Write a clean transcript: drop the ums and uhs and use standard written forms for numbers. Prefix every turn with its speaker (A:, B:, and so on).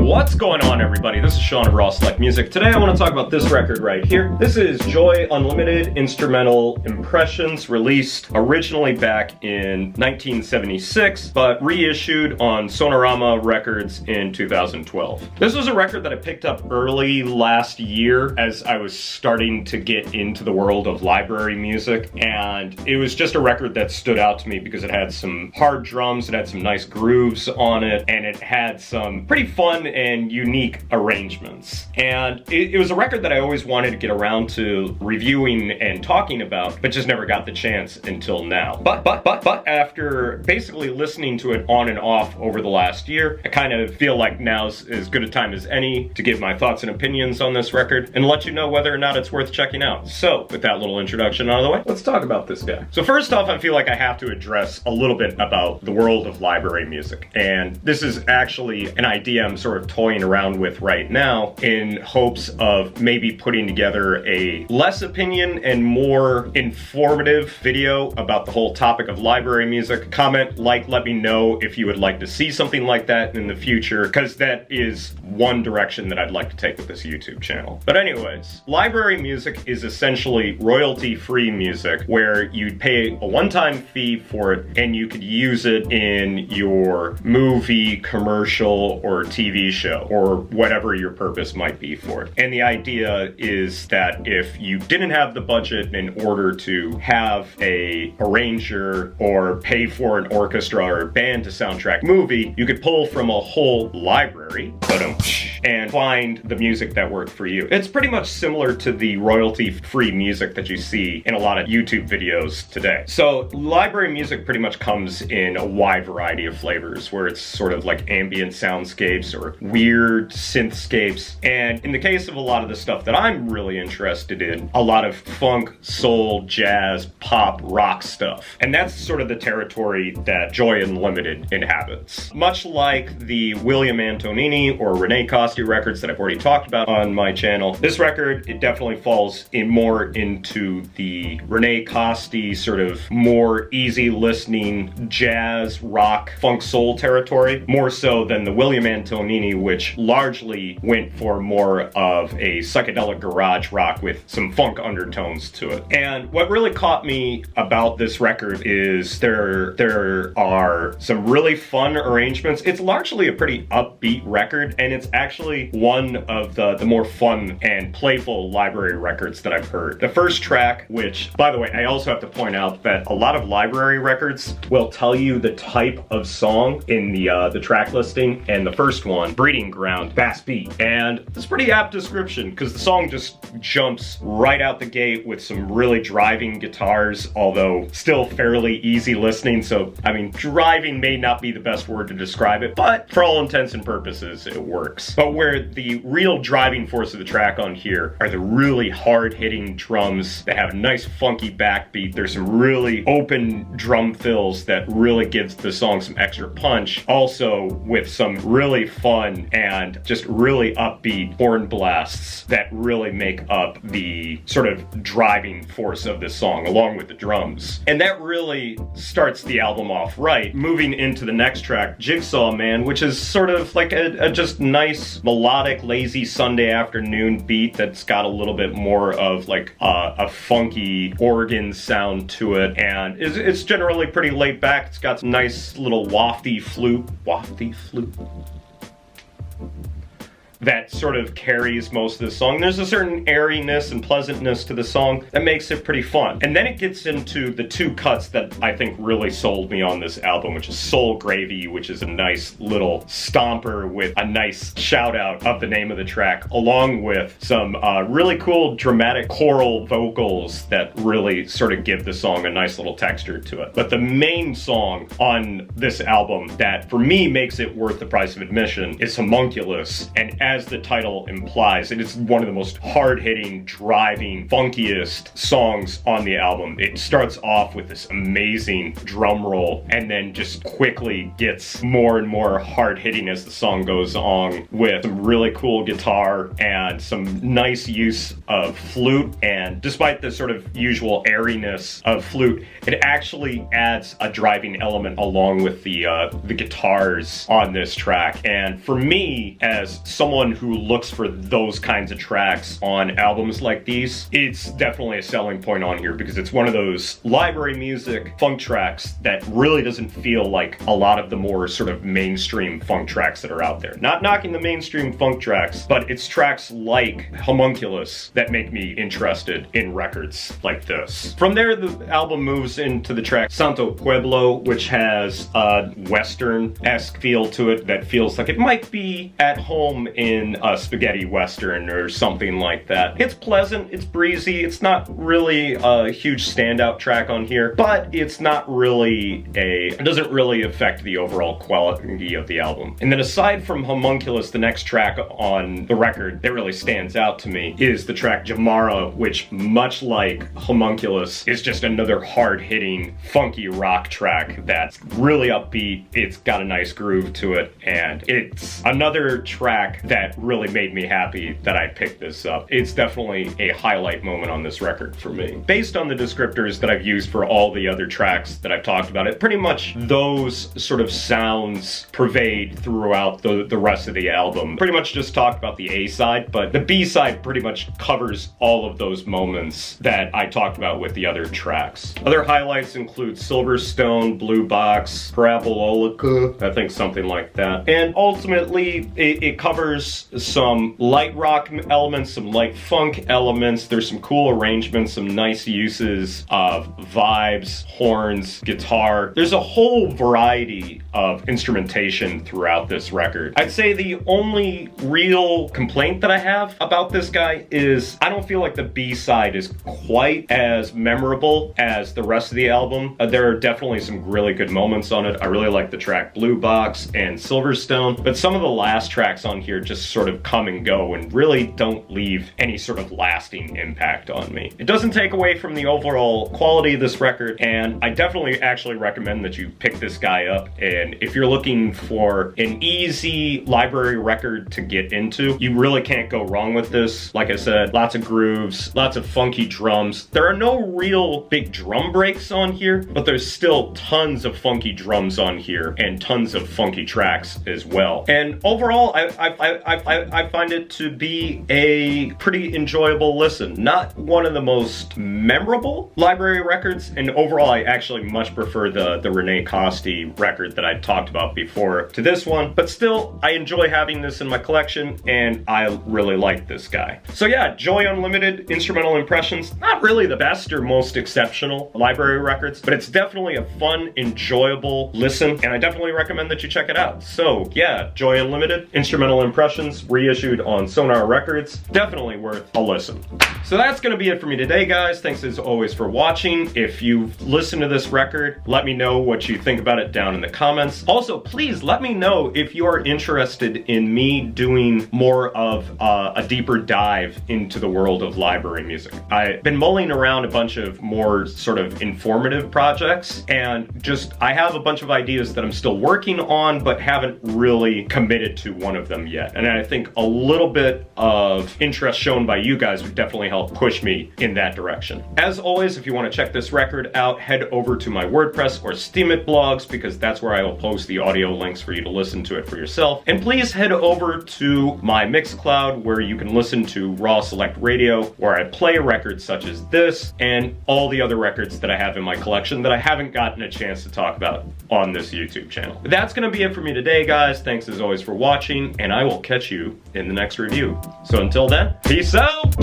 A: What's going on, everybody? This is Sean of Raw Select Music. Today I want to talk about this record right here. This is Joy Unlimited Instrumental Impressions, released originally back in 1976, but reissued on Sonorama Records in 2012. This was a record that I picked up early last year as I was starting to get into the world of library music, and it was just a record that stood out to me because it had some hard drums, it had some nice grooves on it, and it had some pretty fun and unique arrangements. And it was a record that I always wanted to get around to reviewing and talking about, but just never got the chance until now. But after basically listening to it on and off over the last year, I kind of feel like now's as good a time as any to give my thoughts and opinions on this record and let you know whether or not it's worth checking out. So, with that little introduction out of the way, let's talk about this guy. So first off, I feel like I have to address a little bit about the world of library music. And this is actually an idea I'm sort of toying around with right now in hopes of maybe putting together a less opinion and more informative video about the whole topic of library music. Comment, like, let me know if you would like to see something like that in the future, because that is one direction that I'd like to take with this YouTube channel. But anyways, library music is essentially royalty-free music where you'd pay a one-time fee for it and you could use it in your movie, commercial, or TV show, or whatever your purpose might be for it. And the idea is that if you didn't have the budget in order to have a arranger or pay for an orchestra or a band to soundtrack movie, you could pull from a whole library and find the music that worked for you. It's pretty much similar to the royalty-free music that you see in a lot of YouTube videos today. So library music pretty much comes in a wide variety of flavors, where it's sort of like ambient soundscapes or weird synthscapes. And in the case of a lot of the stuff that I'm really interested in, a lot of funk, soul, jazz, pop, rock stuff. And that's sort of the territory that Joy Unlimited inhabits. Much like the William Antonini or Rene Costi records that I've already talked about on my channel, this record, it definitely falls in more into the Rene Costi sort of more easy listening jazz, rock, funk, soul territory, more so than the William Antonini, which largely went for more of a psychedelic garage rock with some funk undertones to it. And what really caught me about this record is there are some really fun arrangements. It's largely a pretty upbeat record, and it's actually one of the more fun and playful library records that I've heard. The first track, which, by the way, I also have to point out that a lot of library records will tell you the type of song in the track listing, and the first one, Breeding Ground, fast beat. And it's a pretty apt description, because the song just jumps right out the gate with some really driving guitars, although still fairly easy listening. So, I mean, driving may not be the best word to describe it, but for all intents and purposes, it works. But where the real driving force of the track on here are the really hard-hitting drums that have a nice funky backbeat. There's some really open drum fills that really gives the song some extra punch. Also with some really fun and just really upbeat horn blasts that really make up the sort of driving force of this song, along with the drums. And that really starts the album off right. Moving into the next track, Jigsaw Man, which is sort of like a just nice, melodic, lazy Sunday afternoon beat that's got a little bit more of like a funky organ sound to it, and it's generally pretty laid back. It's got some nice little wafty flute that sort of carries most of the song. There's a certain airiness and pleasantness to the song that makes it pretty fun. And then it gets into the two cuts that I think really sold me on this album, which is Soul Gravy, which is a nice little stomper with a nice shout out of the name of the track, along with some really cool dramatic choral vocals that really sort of give the song a nice little texture to it. But the main song on this album that for me makes it worth the price of admission is Homunculus. And as the title implies, it is one of the most hard-hitting, driving, funkiest songs on the album. It starts off with this amazing drum roll and then just quickly gets more and more hard-hitting as the song goes on, with some really cool guitar and some nice use of flute. And despite the sort of usual airiness of flute, it actually adds a driving element along with the guitars on this track. And for me, as someone who looks for those kinds of tracks on albums like these, it's definitely a selling point on here, because it's one of those library music funk tracks that really doesn't feel like a lot of the more sort of mainstream funk tracks that are out there. Not knocking the mainstream funk tracks, but it's tracks like Homunculus that make me interested in records like this. From there, the album moves into the track Santo Pueblo, which has a Western-esque feel to it that feels like it might be at home in a spaghetti Western or something like that. It's pleasant, it's breezy, it's not really a huge standout track on here, but it's not really it doesn't really affect the overall quality of the album. And then aside from Homunculus, the next track on the record that really stands out to me is the track Jamara, which, much like Homunculus, is just another hard-hitting, funky rock track that's really upbeat. It's got a nice groove to it, and it's another track that really made me happy that I picked this up. It's definitely a highlight moment on this record for me. Based on the descriptors that I've used for all the other tracks that I've talked about, it pretty much those sort of sounds pervade throughout the rest of the album. Pretty much just talked about the A side, but the B side pretty much covers all of those moments that I talked about with the other tracks. Other highlights include Silverstone, Blue Box, Parabololica, I think something like that. And ultimately, it covers some light rock elements, some light funk elements. There's some cool arrangements, some nice uses of vibes, horns, guitar. There's a whole variety of instrumentation throughout this record. I'd say the only real complaint that I have about this guy is I don't feel like the B-side is quite as memorable as the rest of the album. There are definitely some really good moments on it. I really like the track Blue Box and Silverstone, but some of the last tracks on here just sort of come and go and really don't leave any sort of lasting impact on me. It doesn't take away from the overall quality of this record, and I definitely actually recommend that you pick this guy up. And if you're looking for an easy library record to get into, you really can't go wrong with this. Like I said, lots of grooves, lots of funky drums. There are no real big drum breaks on here, but there's still tons of funky drums on here and tons of funky tracks as well. And overall, I find it to be a pretty enjoyable listen. Not one of the most memorable library records, and overall I actually much prefer the Rene Costi record that I talked about before to this one, but still I enjoy having this in my collection and I really like this guy. So yeah, Joy Unlimited Instrumental Impressions, not really the best or most exceptional library records, but it's definitely a fun, enjoyable listen, and I definitely recommend that you check it out. So yeah, Joy Unlimited Instrumental Impressions, reissued on Sonar Records, definitely worth a listen. So that's gonna be it for me today, guys. Thanks as always for watching. If you've listened to this record, let me know what you think about it down in the comments. Also, please let me know if you are interested in me doing more of a deeper dive into the world of library music. I've been mulling around a bunch of more sort of informative projects, and I have a bunch of ideas that I'm still working on, but haven't really committed to one of them yet. And I think a little bit of interest shown by you guys would definitely help push me in that direction. As always, if you want to check this record out, head over to my WordPress or Steemit blogs, because that's where I will post the audio links for you to listen to it for yourself. And please head over to my Mixcloud, where you can listen to Raw Select Radio, where I play records such as this and all the other records that I have in my collection that I haven't gotten a chance to talk about on this YouTube channel. But that's gonna be it for me today, guys. Thanks as always for watching, and I will catch you in the next review. So until then, peace out!